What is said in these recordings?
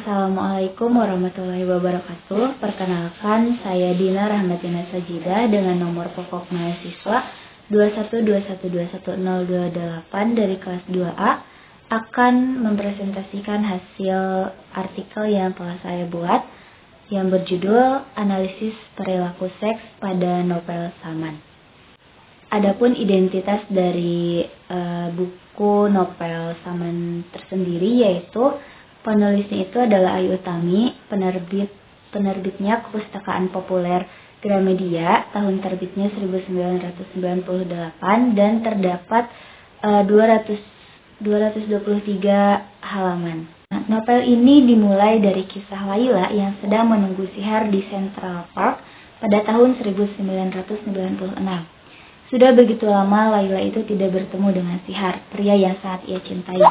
Assalamualaikum warahmatullahi wabarakatuh. Perkenalkan, saya Dina Rahmatina Sajidah dengan nomor pokok mahasiswa 212121028 dari kelas 2A akan mempresentasikan hasil artikel yang telah saya buat yang berjudul Analisis Perilaku Seks pada Novel Saman. Adapun identitas dari buku novel Saman tersendiri yaitu penulisnya itu adalah Ayu Utami, penerbitnya Kepustakaan Populer Gramedia, tahun terbitnya 1998 dan terdapat 223 halaman. Nah, novel ini dimulai dari kisah Laila yang sedang menunggu Sihar di Central Park pada tahun 1996. Sudah begitu lama Laila itu tidak bertemu dengan Sihar, pria yang sangat ia cintai.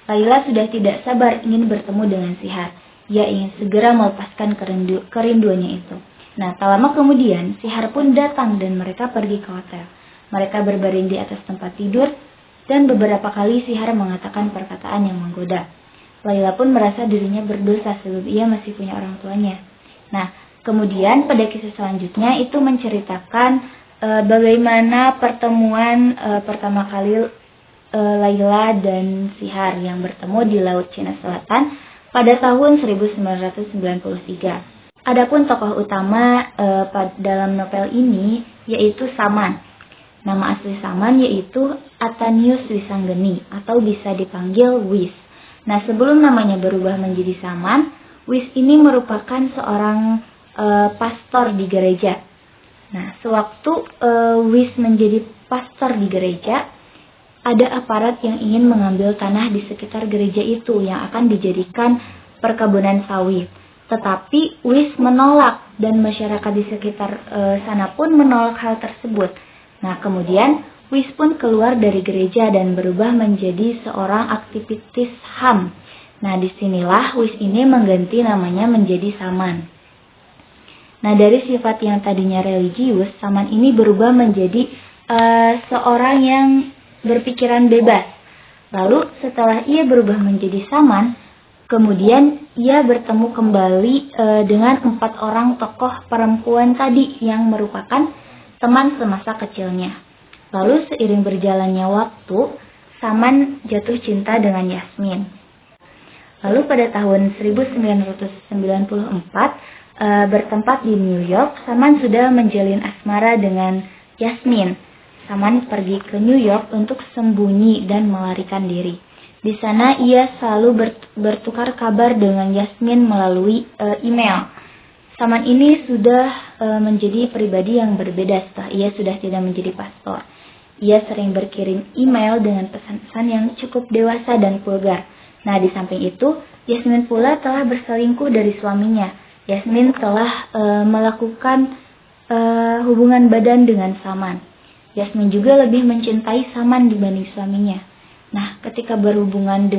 Laila sudah tidak sabar ingin bertemu dengan Sihar. Ia ingin segera melepaskan kerinduannya itu. Nah, tak lama kemudian Sihar pun datang dan mereka pergi ke hotel. Mereka berbaring di atas tempat tidur dan beberapa kali Sihar mengatakan perkataan yang menggoda. Laila pun merasa dirinya berdosa sebab ia masih punya orang tuanya. Nah, kemudian pada kisah selanjutnya itu menceritakan bagaimana pertemuan pertama kali Laila dan Sihar yang bertemu di Laut Cina Selatan pada tahun 1993. Adapun tokoh utama dalam novel ini yaitu Saman. Nama asli Saman yaitu Atanius Wisanggeni atau bisa dipanggil Wis. Nah, sebelum namanya berubah menjadi Saman, Wis ini merupakan seorang pastor di gereja. Nah, sewaktu Wis menjadi pastor di gereja, ada aparat yang ingin mengambil tanah di sekitar gereja itu yang akan dijadikan perkebunan sawit. Tetapi Wis menolak dan masyarakat di sekitar sana pun menolak hal tersebut. Nah, kemudian Wis pun keluar dari gereja dan berubah menjadi seorang aktivis HAM. Nah, disinilah Wis ini mengganti namanya menjadi Saman. Nah, dari sifat yang tadinya religius, Saman ini berubah menjadi seorang yang berpikiran bebas. Lalu setelah ia berubah menjadi Saman, kemudian ia bertemu kembali dengan 4 orang tokoh perempuan tadi yang merupakan teman semasa kecilnya. Lalu seiring berjalannya waktu, Saman jatuh cinta dengan Yasmin. Lalu pada tahun 1994, bertempat di New York, Saman sudah menjalin asmara dengan Yasmin. Saman pergi ke New York untuk sembunyi dan melarikan diri. Di sana ia selalu bertukar kabar dengan Yasmin melalui email. Saman ini sudah menjadi pribadi yang berbeda setelah ia sudah tidak menjadi pastor. Ia sering berkirim email dengan pesan-pesan yang cukup dewasa dan vulgar. Nah, di samping itu, Yasmin pula telah berselingkuh dari suaminya. Yasmin telah melakukan hubungan badan dengan Saman. Yasmin juga lebih mencintai Saman dibanding suaminya. Nah, ketika berhubungan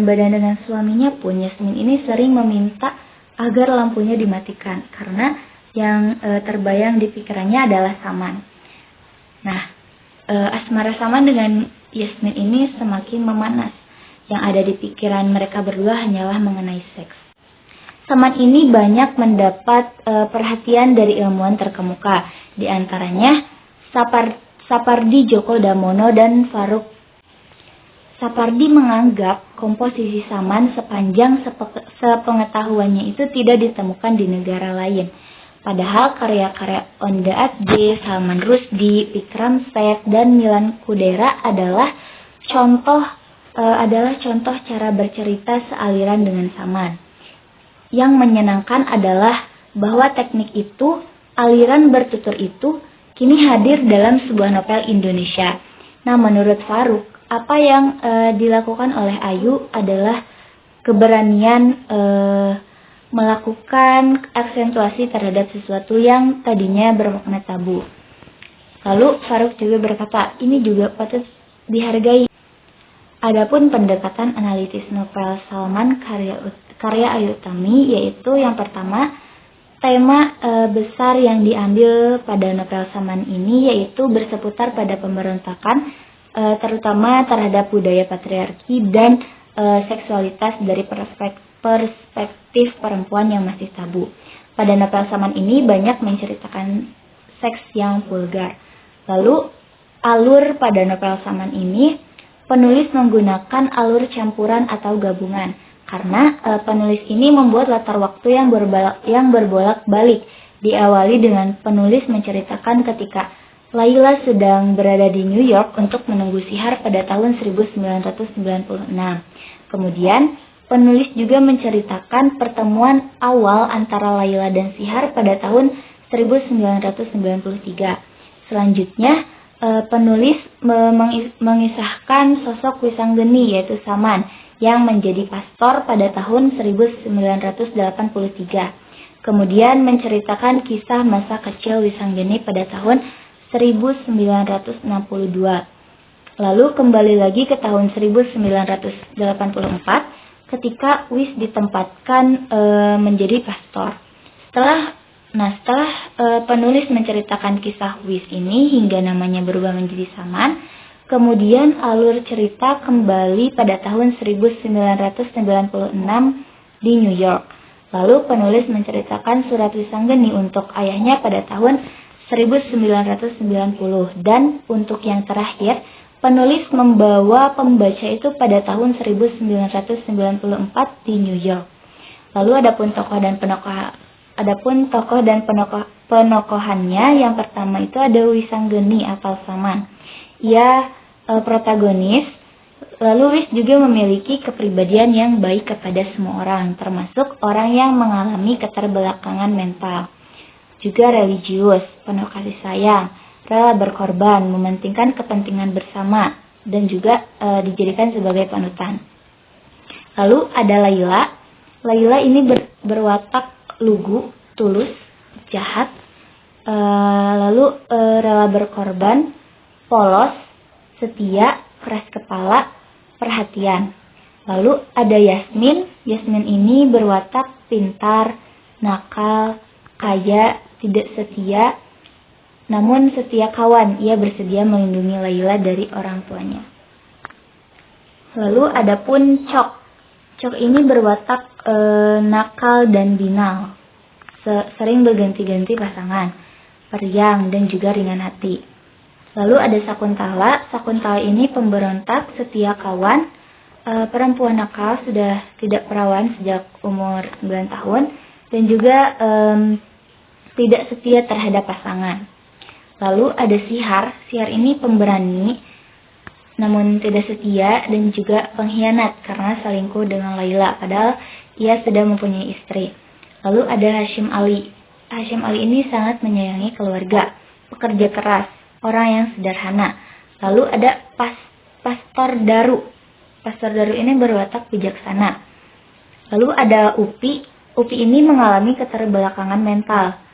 badan dengan suaminya pun, Yasmin ini sering meminta agar lampunya dimatikan karena yang terbayang di pikirannya adalah Saman. Nah, asmara Saman dengan Yasmin ini semakin memanas. Yang ada di pikiran mereka berdua hanyalah mengenai seks. Saman ini banyak mendapat perhatian dari ilmuwan terkemuka, di antaranya Sapardi Djoko Damono dan Faruk. Sapardi menganggap komposisi Saman sepanjang sepengetahuannya itu tidak ditemukan di negara lain. Padahal karya-karya Onda Adje, Salman Rushdie, Vikram Seth, dan Milan Kundera adalah contoh cara bercerita sealiran dengan Saman. Yang menyenangkan adalah bahwa teknik itu, aliran bertutur itu, kini hadir dalam sebuah novel Indonesia. Nah, menurut Faruk, apa yang dilakukan oleh Ayu adalah keberanian melakukan aksentuasi terhadap sesuatu yang tadinya bermakna tabu. Lalu Faruk juga berkata, ini juga patut dihargai. Adapun pendekatan analitis novel Saman karya Ayu Utami, yaitu yang pertama, tema besar yang diambil pada novel Saman ini yaitu berseputar pada pemberontakan terutama terhadap budaya patriarki dan seksualitas dari perspektif perempuan yang masih tabu. Pada novel Saman ini banyak menceritakan seks yang vulgar. Lalu alur pada novel Saman ini, penulis menggunakan alur campuran atau gabungan karena penulis ini membuat latar waktu yang berbolak-balik. Diawali dengan penulis menceritakan ketika Layla sedang berada di New York untuk menunggu Sihar pada tahun 1996. Kemudian penulis juga menceritakan pertemuan awal antara Layla dan Sihar pada tahun 1993. Selanjutnya, penulis mengisahkan sosok Wisanggeni yaitu Saman yang menjadi pastor pada tahun 1983. Kemudian menceritakan kisah masa kecil Wisanggeni pada tahun 1962. Lalu kembali lagi ke tahun 1984 ketika Wis ditempatkan menjadi pastor. Setelah penulis menceritakan kisah Wis ini hingga namanya berubah menjadi Saman, kemudian alur cerita kembali pada tahun 1996 di New York. Lalu penulis menceritakan surat Wisanggeni untuk ayahnya pada tahun 1990 dan untuk yang terakhir penulis membawa pembaca itu pada tahun 1994 di New York. Lalu adapun tokoh dan penokohannya, yang pertama itu ada Wisanggeni atau Saman. Ia protagonis. Lalu Wis juga memiliki kepribadian yang baik kepada semua orang, termasuk orang yang mengalami keterbelakangan mental. Juga religius, penuh kasih sayang, rela berkorban, mementingkan kepentingan bersama, dan juga dijadikan sebagai panutan. Lalu ada Layla. Layla ini berwatak lugu, tulus, jahat, lalu rela berkorban, polos, setia, keras kepala, perhatian. Lalu ada Yasmin. Yasmin ini berwatak pintar, nakal, kaya, tidak setia, namun setia kawan. Ia bersedia melindungi Layla dari orang tuanya. Lalu adapun Cok. Cok ini berwatak nakal dan binal, sering berganti-ganti pasangan, periang dan juga ringan hati. Lalu ada Sakuntala. Sakuntala ini pemberontak, setia kawan, perempuan nakal, sudah tidak perawan sejak umur 9 tahun, dan juga tidak setia terhadap pasangan. Lalu ada Sihar. Sihar ini pemberani, namun tidak setia dan juga pengkhianat karena selingkuh dengan Layla, padahal ia sudah mempunyai istri. Lalu ada Hashim Ali. Hashim Ali ini sangat menyayangi keluarga, pekerja keras, orang yang sederhana. Lalu ada Pastor Daru. Pastor Daru ini berwatak bijaksana. Lalu ada Upi. Upi ini mengalami keterbelakangan mental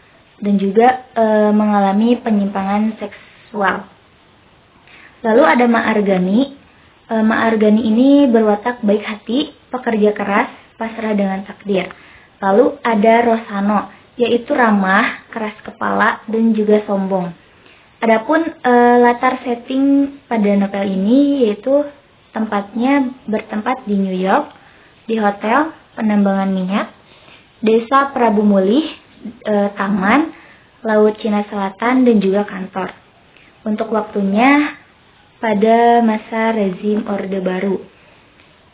dan juga mengalami penyimpangan seksual. Lalu ada Ma'argani. Ma'argani ini berwatak baik hati, pekerja keras, pasrah dengan takdir. Lalu ada Rosano, yaitu ramah, keras kepala, dan juga sombong. Adapun latar setting pada novel ini yaitu tempatnya bertempat di New York, di hotel, penambangan minyak, desa Prabu Mulih, taman, laut Cina Selatan, dan juga kantor. Untuk waktunya pada masa rezim Orde Baru.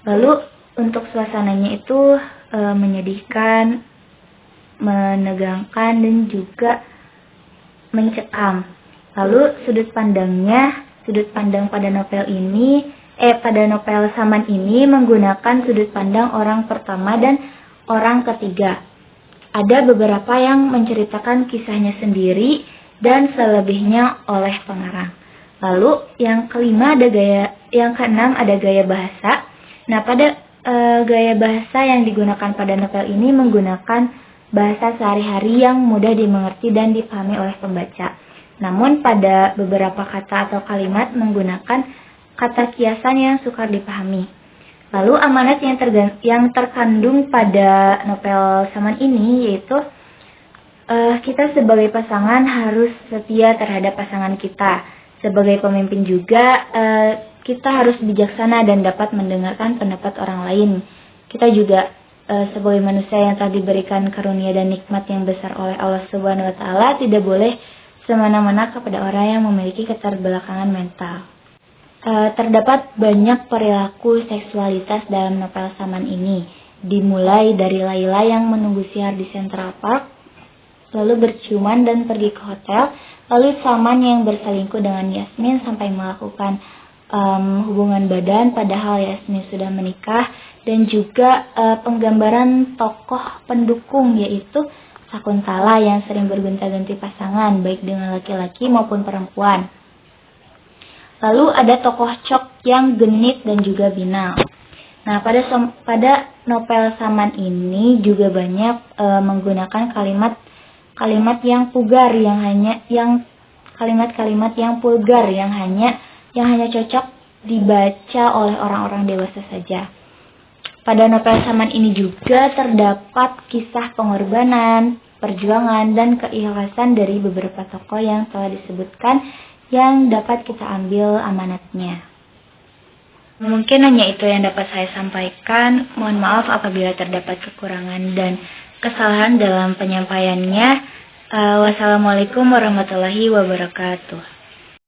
Lalu untuk suasananya itu menyedihkan, menegangkan, dan juga mencekam. Lalu sudut pandang pada novel Saman ini menggunakan sudut pandang orang pertama dan orang ketiga. Ada beberapa yang menceritakan kisahnya sendiri dan selebihnya oleh pengarang. Lalu yang keenam ada gaya bahasa. Nah, pada gaya bahasa yang digunakan pada novel ini menggunakan bahasa sehari-hari yang mudah dimengerti dan dipahami oleh pembaca. Namun pada beberapa kata atau kalimat menggunakan kata kiasan yang sukar dipahami. Lalu amanat yang terkandung pada novel Saman ini yaitu kita sebagai pasangan harus setia terhadap pasangan kita. Sebagai pemimpin juga kita harus bijaksana dan dapat mendengarkan pendapat orang lain. Kita juga sebagai manusia yang telah diberikan karunia dan nikmat yang besar oleh Allah Subhanahu wa taala, tidak boleh semena-mena kepada orang yang memiliki keterbelakangan mental. Terdapat banyak perilaku seksualitas dalam novel Saman ini, dimulai dari Layla yang menunggu Sihar di Central Park, lalu berciuman dan pergi ke hotel, lalu Saman yang berselingkuh dengan Yasmin sampai melakukan hubungan badan padahal Yasmin sudah menikah, dan juga penggambaran tokoh pendukung yaitu Sakuntala yang sering bergonta-ganti pasangan baik dengan laki-laki maupun perempuan. Lalu ada tokoh Cok yang genit dan juga binal. Nah, pada novel Saman ini juga banyak menggunakan kalimat yang vulgar yang hanya cocok dibaca oleh orang-orang dewasa saja. Pada novel Saman ini juga terdapat kisah pengorbanan, perjuangan, dan keikhlasan dari beberapa tokoh yang telah disebutkan yang dapat kita ambil amanatnya. Mungkin hanya itu yang dapat saya sampaikan. Mohon maaf apabila terdapat kekurangan dan kesalahan dalam penyampaiannya. Wassalamualaikum warahmatullahi wabarakatuh.